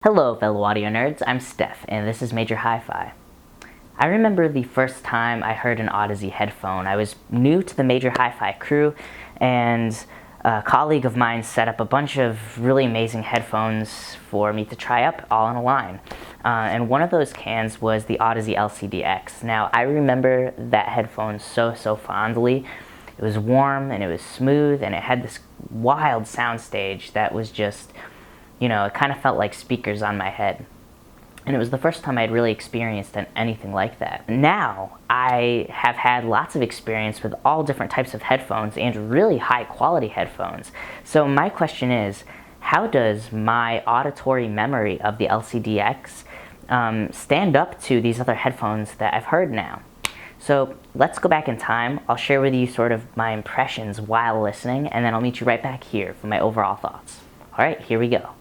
Hello fellow audio nerds, I'm Steph and this is Major Hi-Fi. I remember the first time I heard an Audeze headphone. I was new to the Major Hi-Fi crew and a colleague of mine set up a bunch of really amazing headphones for me to try up all in a line. And one of those cans was the Audeze LCD-X. Now I remember that headphone so fondly. It was warm and it was smooth and it had this wild soundstage that was just, it kind of felt like speakers on my head. And it was the first time I'd really experienced anything like that. Now, I have had lots of experience with all different types of headphones and really high quality headphones. So my question is, how does my auditory memory of the LCD-X stand up to these other headphones that I've heard now? So let's go back in time. I'll share with you sort of my impressions while listening, and then I'll meet you right back here for my overall thoughts. All right, here we go.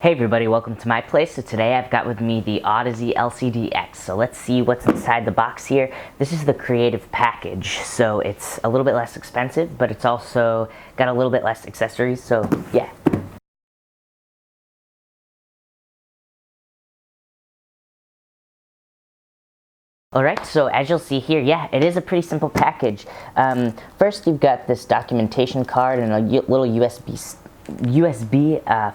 Hey everybody, welcome to my place. So today I've got with me the Audeze LCD-X. So let's see what's inside the box here. This is the creative package. So it's a little bit less expensive, but it's also got a little bit less accessories. So yeah. Alright, so as you'll see here, yeah, it is a pretty simple package. First you've got this documentation card and a little USB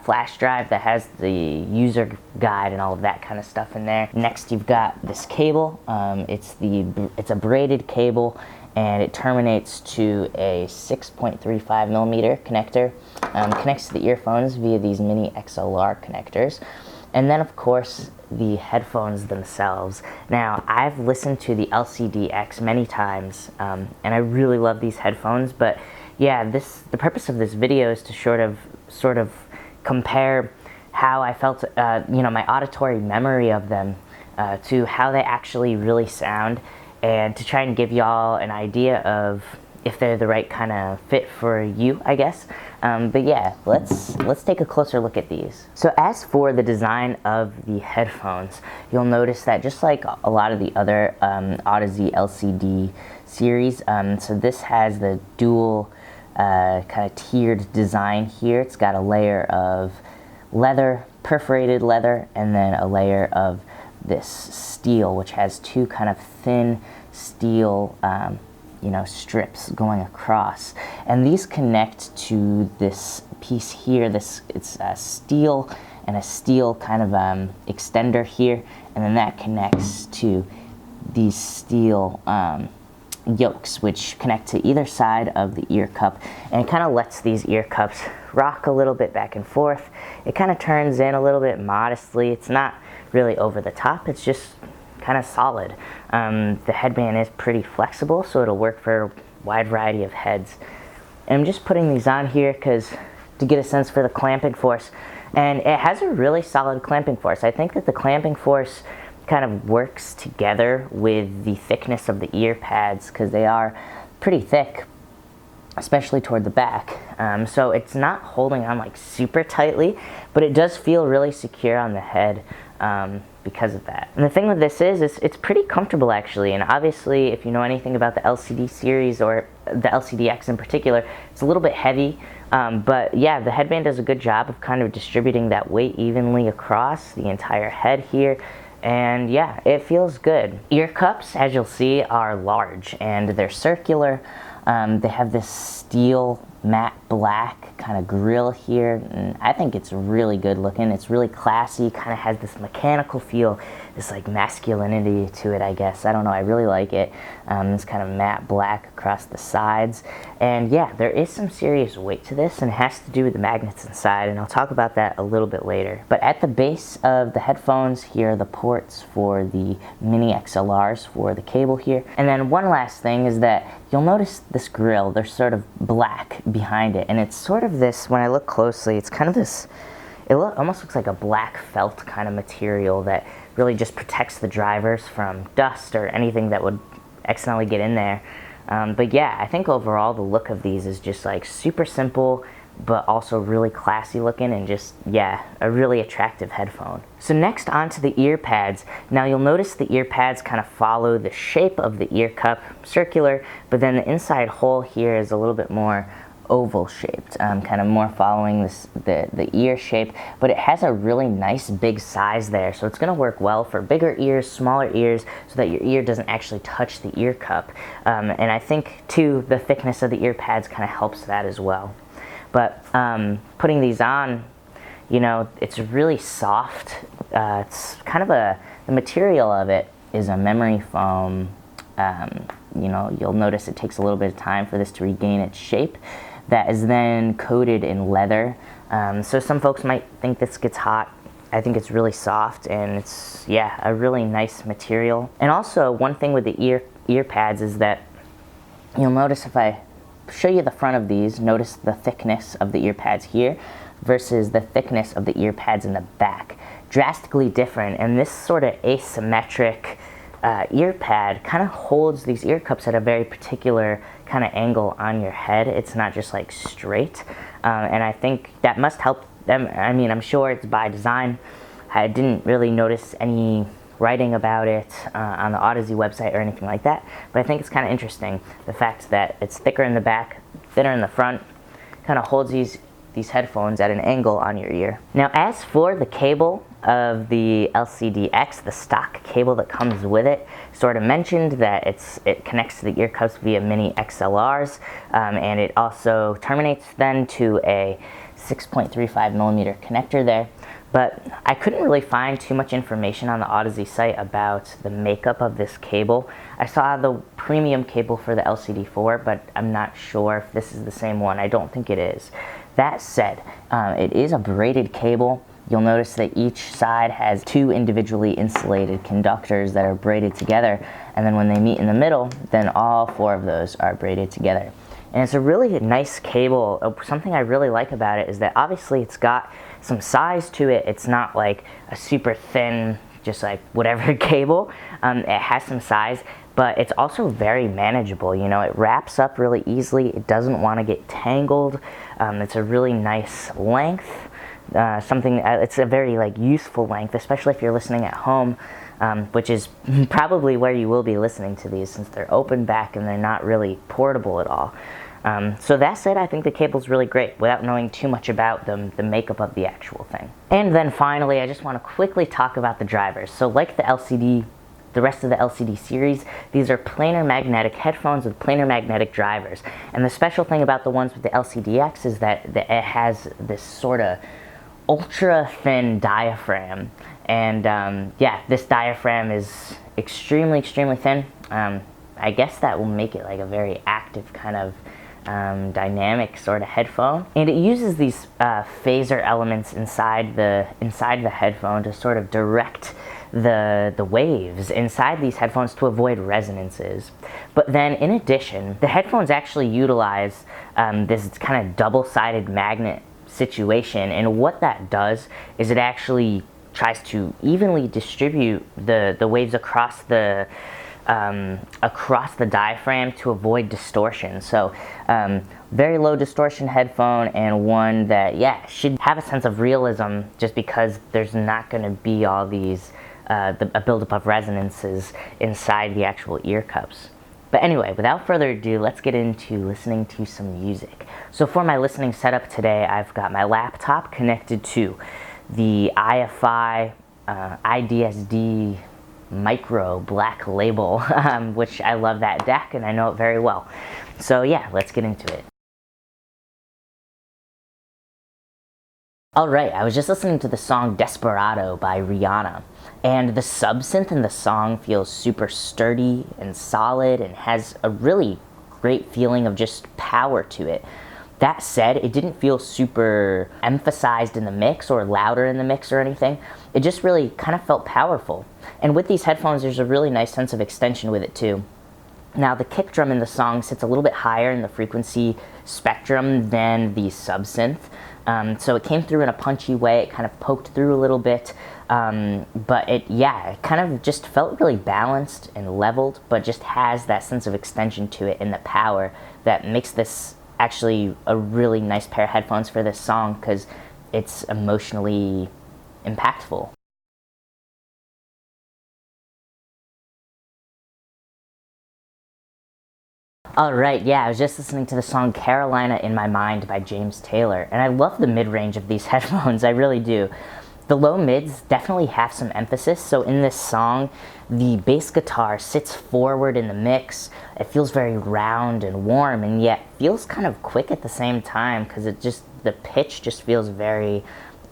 flash drive that has the user guide and all of that kind of stuff in there. Next you've got this cable. It's a braided cable and it terminates to a 6.35 millimeter connector. Connects to the earphones via these mini XLR connectors. And then of course the headphones themselves. Now I've listened to the LCD-X many times and I really love these headphones, but yeah, the purpose of this video is to sort of compare how I felt, my auditory memory of them to how they actually really sound, and to try and give y'all an idea of if they're the right kind of fit for you, I guess. But yeah, let's take a closer look at these. So as for the design of the headphones, you'll notice that just like a lot of the other Audeze LCD series, so this has the dual kind of tiered design here. It's got a layer of leather, perforated leather, and then a layer of this steel, which has two kind of thin steel strips going across, and these connect to this piece here. It's a steel and a steel kind of extender here, and then that connects to these steel yokes, which connect to either side of the ear cup, and it kind of lets these ear cups rock a little bit back and forth. It kind of turns in a little bit modestly. It's not really over the top, it's just kind of solid. The headband is pretty flexible, so it'll work for a wide variety of heads. And I'm just putting these on here to get a sense for the clamping force, and it has a really solid clamping force. I think that the clamping force kind of works together with the thickness of the ear pads, because they are pretty thick, especially toward the back. So it's not holding on like super tightly, but it does feel really secure on the head because of that. And the thing with this is it's pretty comfortable actually, and obviously if you know anything about the LCD series or the LCD-X in particular, it's a little bit heavy, but yeah, the headband does a good job of kind of distributing that weight evenly across the entire head here. And yeah, it feels good. Ear cups, as you'll see, are large and they're circular. They have this steel matte black kind of grill here, and I think it's really good looking. It's really classy, kind of has this mechanical feel, this like masculinity to it, I guess. I don't know, I really like it. This kind of matte black across the sides. And yeah, there is some serious weight to this, and it has to do with the magnets inside, and I'll talk about that a little bit later. But at the base of the headphones, here are the ports for the mini XLRs for the cable here. And then one last thing is that you'll notice this grill, they're sort of black behind it, and it's sort of this, when I look closely, it's kind of this, almost looks like a black felt kind of material that really just protects the drivers from dust or anything that would accidentally get in there. But yeah, I think overall the look of these is just like super simple, but also really classy looking, and just, yeah, a really attractive headphone. So next onto the ear pads. Now you'll notice the ear pads kind of follow the shape of the ear cup, circular, but then the inside hole here is a little bit more oval shaped, kind of more following the ear shape, but it has a really nice big size there, so it's going to work well for bigger ears, smaller ears, so that your ear doesn't actually touch the ear cup. And I think too, the thickness of the ear pads kind of helps that as well. But putting these on, you know, it's really soft. It's kind of the material of it is a memory foam. You know, you'll notice it takes a little bit of time for this to regain its shape. That is then coated in leather. So some folks might think this gets hot. I think it's really soft, and it's, yeah, a really nice material. And also, one thing with the ear pads is that you'll notice, if I show you the front of these, notice the thickness of the ear pads here versus the thickness of the ear pads in the back. Drastically different, and this sort of asymmetric ear pad kind of holds these ear cups at a very particular kind of angle on your head. It's not just like straight, and I think that must help them. I mean, I'm sure it's by design. I didn't really notice any writing about it on the Audeze website or anything like that, but I think it's kind of interesting, the fact that it's thicker in the back, thinner in the front, kind of holds these headphones at an angle on your ear. Now, as for the cable of the LCD-X, the stock cable that comes with it, sort of mentioned that it connects to the ear cups via mini XLRs, and it also terminates then to a 6.35 millimeter connector there. But I couldn't really find too much information on the Audeze site about the makeup of this cable. I saw the premium cable for the LCD4, but I'm not sure if this is the same one. I don't think it is. That said, it is a braided cable. You'll notice that each side has two individually insulated conductors that are braided together, and then when they meet in the middle, then all four of those are braided together. And it's a really nice cable. Something I really like about it is that obviously it's got some size to it. It's not like a super thin, just like whatever cable. It has some size, but it's also very manageable. You know, it wraps up really easily. It doesn't want to get tangled. It's a really nice length. It's a very like useful length, especially if you're listening at home, which is probably where you will be listening to these, since they're open back and they're not really portable at all. So that said, I think the cable's really great without knowing too much about the makeup of the actual thing. And then finally, I just want to quickly talk about the drivers. So like the rest of the LCD series, these are planar magnetic headphones with planar magnetic drivers. And the special thing about the ones with the LCD-X is that it has this sort of ultra thin diaphragm, and yeah, this diaphragm is extremely thin. I guess that will make it like a very active kind of dynamic sort of headphone, and it uses these phaser elements inside the headphone to sort of direct the waves inside these headphones to avoid resonances. But then in addition, the headphones actually utilize this kind of double-sided magnet situation, and what that does is it actually tries to evenly distribute the waves across the diaphragm to avoid distortion. So very low distortion headphone, and one that, yeah, should have a sense of realism, just because there's not going to be all these a buildup of resonances inside the actual ear cups. But anyway, without further ado, let's get into listening to some music. So for my listening setup today, I've got my laptop connected to the IFI IDSD Micro Black Label, which I love that deck and I know it very well. So yeah, let's get into it. Alright, I was just listening to the song Desperado by Rihanna, and the sub-synth in the song feels super sturdy and solid and has a really great feeling of just power to it. That said, it didn't feel super emphasized in the mix or louder in the mix or anything. It just really kind of felt powerful. And with these headphones, there's a really nice sense of extension with it too. Now, the kick drum in the song sits a little bit higher in the frequency spectrum than the sub-synth. So it came through in a punchy way. It kind of poked through a little bit, but it kind of just felt really balanced and leveled, but just has that sense of extension to it and the power that makes this actually a really nice pair of headphones for this song, because it's emotionally impactful. Alright, yeah, I was just listening to the song Carolina in My Mind by James Taylor, and I love the mid-range of these headphones, I really do. The low mids definitely have some emphasis, so in this song, the bass guitar sits forward in the mix. It feels very round and warm, and yet feels kind of quick at the same time, because the pitch just feels very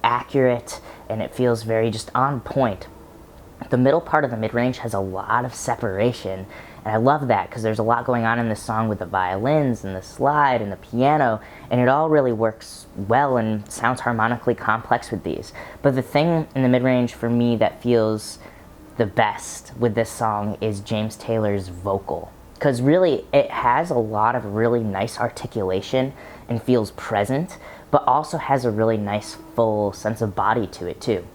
accurate, and it feels very just on point. The middle part of the mid-range has a lot of separation, and I love that because there's a lot going on in this song with the violins and the slide and the piano, and it all really works well and sounds harmonically complex with these. But the thing in the mid-range for me that feels the best with this song is James Taylor's vocal, because really it has a lot of really nice articulation and feels present, but also has a really nice full sense of body to it too.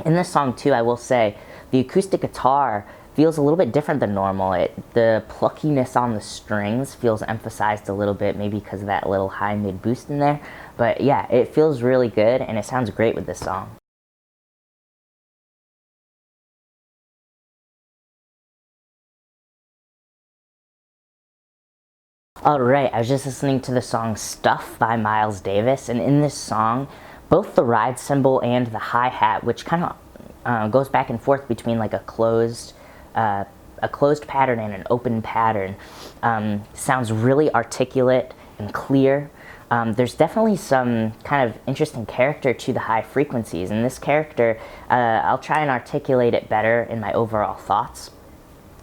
In this song too, I will say, the acoustic guitar feels a little bit different than normal. The pluckiness on the strings feels emphasized a little bit, maybe because of that little high mid boost in there. But yeah, it feels really good, and it sounds great with this song. Alright, I was just listening to the song Stuff by Miles Davis, and in this song, both the ride cymbal and the hi-hat, which kind of goes back and forth between like a closed pattern and an open pattern, sounds really articulate and clear. There's definitely some kind of interesting character to the high frequencies, and this character, I'll try and articulate it better in my overall thoughts,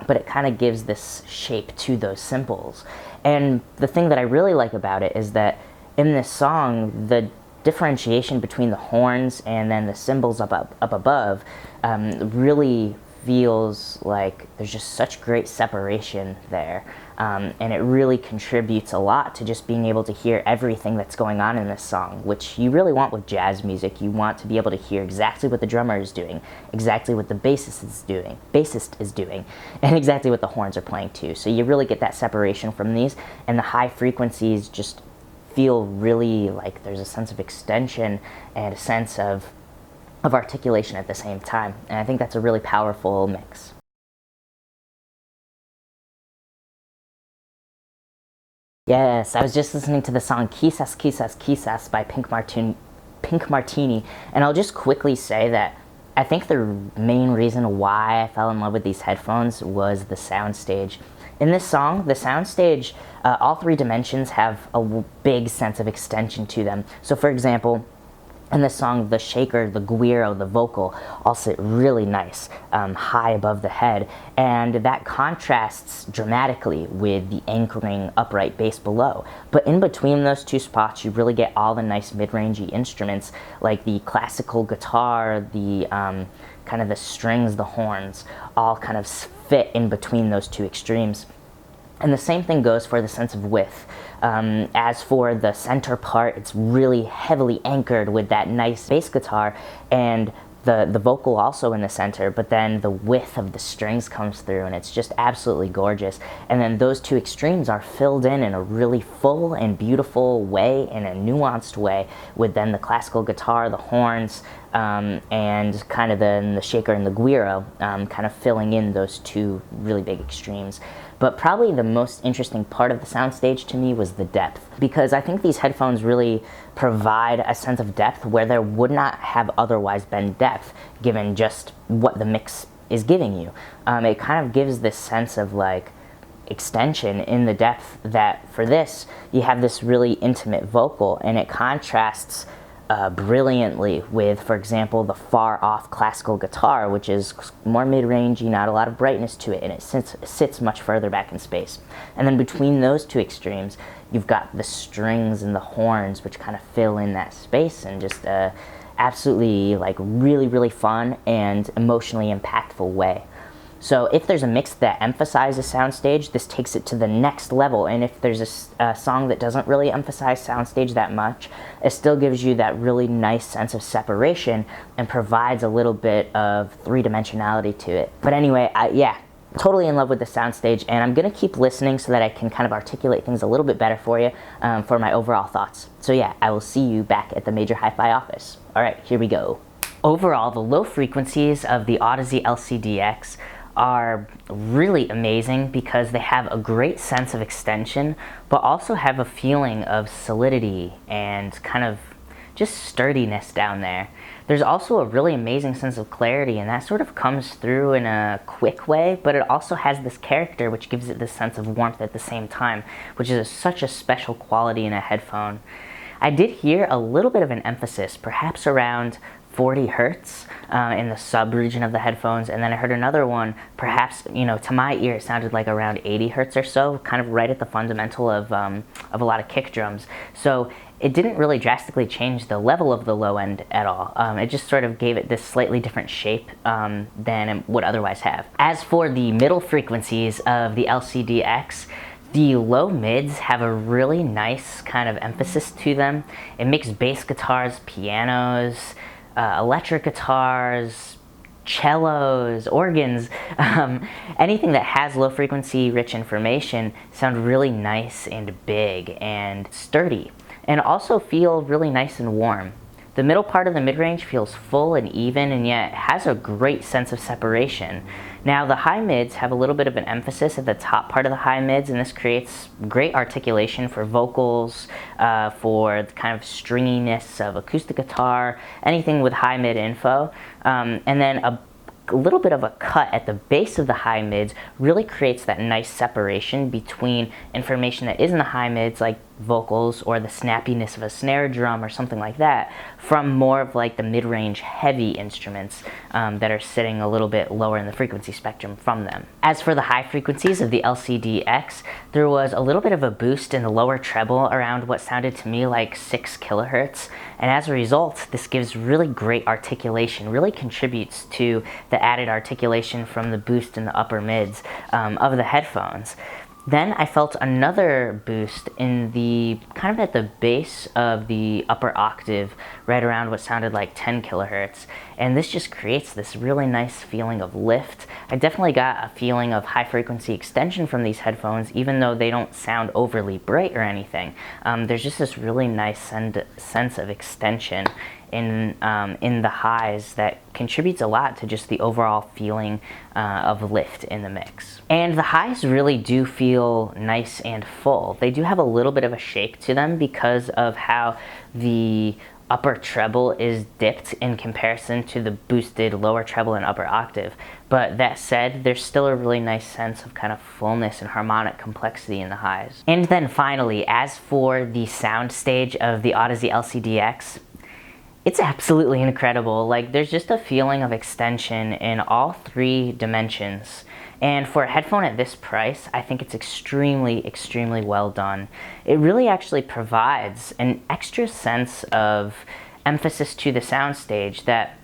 but it kind of gives this shape to those cymbals. And the thing that I really like about it is that in this song, the differentiation between the horns and then the cymbals up above really feels like there's just such great separation there, and it really contributes a lot to just being able to hear everything that's going on in this song, which you really want with jazz music. You want to be able to hear exactly what the drummer is doing, exactly what the bassist is doing, and exactly what the horns are playing too. So you really get that separation from these, and the high frequencies just feel really like there's a sense of extension and a sense of articulation at the same time. And I think that's a really powerful mix. Yes, I was just listening to the song Quizás, Quizás, Quizás by Pink Martini, and I'll just quickly say that I think the main reason why I fell in love with these headphones was the soundstage. In this song, the soundstage, all three dimensions have a big sense of extension to them. So for example, in this song, the shaker, the guiro, the vocal all sit really nice, high above the head, and that contrasts dramatically with the anchoring upright bass below. But in between those two spots, you really get all the nice mid-rangey instruments, like the classical guitar, the kind of the strings, the horns, all kind of fit in between those two extremes. And the same thing goes for the sense of width. As for the center part, it's really heavily anchored with that nice bass guitar, and the vocal also in the center, but then the width of the strings comes through, and it's just absolutely gorgeous. And then those two extremes are filled in a really full and beautiful way, in a nuanced way, with then the classical guitar, the horns, and kind of then the shaker and the guiro kind of filling in those two really big extremes. But probably the most interesting part of the soundstage to me was the depth, because I think these headphones really provide a sense of depth where there would not have otherwise been depth, given just what the mix is giving you. It kind of gives this sense of like extension in the depth that for this, you have this really intimate vocal, and it contrasts brilliantly with, for example, the far-off classical guitar, which is more mid-rangey, not a lot of brightness to it, and it sits much further back in space. And then between those two extremes, you've got the strings and the horns, which kind of fill in that space, and just absolutely like really, really fun and emotionally impactful way. So if there's a mix that emphasizes soundstage, this takes it to the next level. And if there's a song that doesn't really emphasize soundstage that much, it still gives you that really nice sense of separation and provides a little bit of three-dimensionality to it. But anyway, yeah, totally in love with the soundstage, and I'm going to keep listening so that I can kind of articulate things a little bit better for you, for my overall thoughts. So yeah, I will see you back at the Major Hi-Fi office. All right, here we go. Overall, the low frequencies of the Audeze LCD-X are really amazing because they have a great sense of extension, but also have a feeling of solidity and kind of just sturdiness down there. There's also a really amazing sense of clarity, and that sort of comes through in a quick way, but it also has this character which gives it this sense of warmth at the same time, which is such a special quality in a headphone. I did hear a little bit of an emphasis, perhaps around 40 hertz in the sub region of the headphones, and then I heard another one, perhaps, to my ear it sounded like around 80 hertz or so, kind of right at the fundamental of a lot of kick drums. So it didn't really drastically change the level of the low end at all. It just sort of gave it this slightly different shape than it would otherwise have. As for the middle frequencies of the LCD-X, the low mids have a really nice kind of emphasis to them. It makes bass guitars, pianos, electric guitars, cellos, organs, anything that has low frequency rich information sound really nice and big and sturdy, and also feel really nice and warm. The middle part of the mid-range feels full and even, and yet has a great sense of separation. Now the high mids have a little bit of an emphasis at the top part of the high mids, and this creates great articulation for vocals, for the kind of stringiness of acoustic guitar, anything with high mid info, and then a little bit of a cut at the base of the high mids really creates that nice separation between information that is in the high mids, like vocals or the snappiness of a snare drum or something like that, from more of like the mid-range heavy instruments that are sitting a little bit lower in the frequency spectrum from them. As for the high frequencies of the LCD-X, there was a little bit of a boost in the lower treble around what sounded to me like 6 kilohertz, and as a result this gives really great articulation, really contributes to the added articulation from the boost in the upper mids of the headphones. Then I felt another boost in the kind of at the base of the upper octave, right around what sounded like 10 kilohertz. And this just creates this really nice feeling of lift. I definitely got a feeling of high frequency extension from these headphones, even though they don't sound overly bright or anything. There's just this really nice sense of extension in the highs that contributes a lot to just the overall feeling of lift in the mix. And the highs really do feel nice and full. They do have a little bit of a shake to them because of how the upper treble is dipped in comparison to the boosted lower treble and upper octave. But that said, there's still a really nice sense of kind of fullness and harmonic complexity in the highs. And then finally, as for the soundstage of the Audeze LCD-X, it's absolutely incredible. Like, there's just a feeling of extension in all 3 dimensions. And for a headphone at this price, I think it's extremely, extremely well done. It really actually provides an extra sense of emphasis to the soundstage that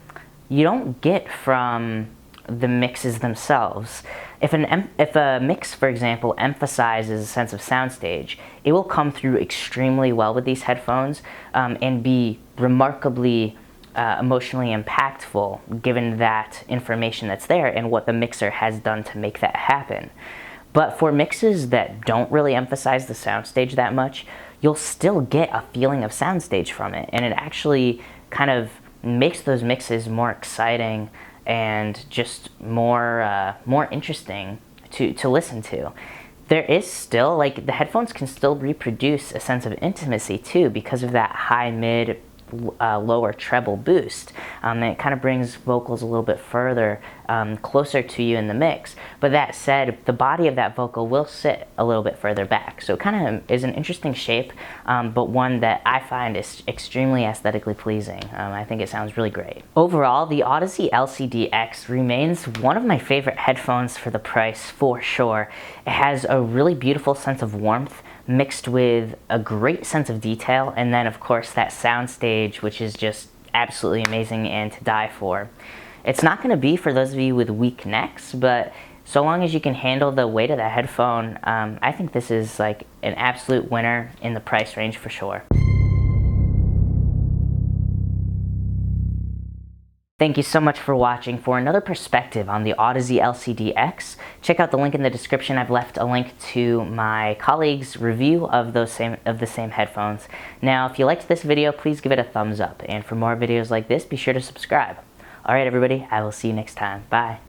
you don't get from the mixes themselves. If a mix, for example, emphasizes a sense of soundstage, it will come through extremely well with these headphones and be remarkably emotionally impactful given that information that's there and what the mixer has done to make that happen. But for mixes that don't really emphasize the soundstage that much, you'll still get a feeling of soundstage from it, and it actually kind of makes those mixes more exciting and just more interesting to listen to. There is still, like, the headphones can still reproduce a sense of intimacy too because of that high mid lower treble boost. And it kind of brings vocals a little bit further closer to you in the mix. But that said, the body of that vocal will sit a little bit further back. So it kind of is an interesting shape, but one that I find is extremely aesthetically pleasing. I think it sounds really great. Overall, the Audeze LCD-X remains one of my favorite headphones for the price, for sure. It has a really beautiful sense of warmth mixed with a great sense of detail, and then of course that soundstage, which is just absolutely amazing and to die for. It's not going to be for those of you with weak necks, but so long as you can handle the weight of that headphone, I think this is like an absolute winner in the price range for sure. Thank you so much for watching. For another perspective on the Audeze LCD-X, check out the link in the description. I've left a link to my colleague's review of the same headphones. Now, if you liked this video, please give it a thumbs up. And for more videos like this, be sure to subscribe. Alright everybody, I will see you next time. Bye.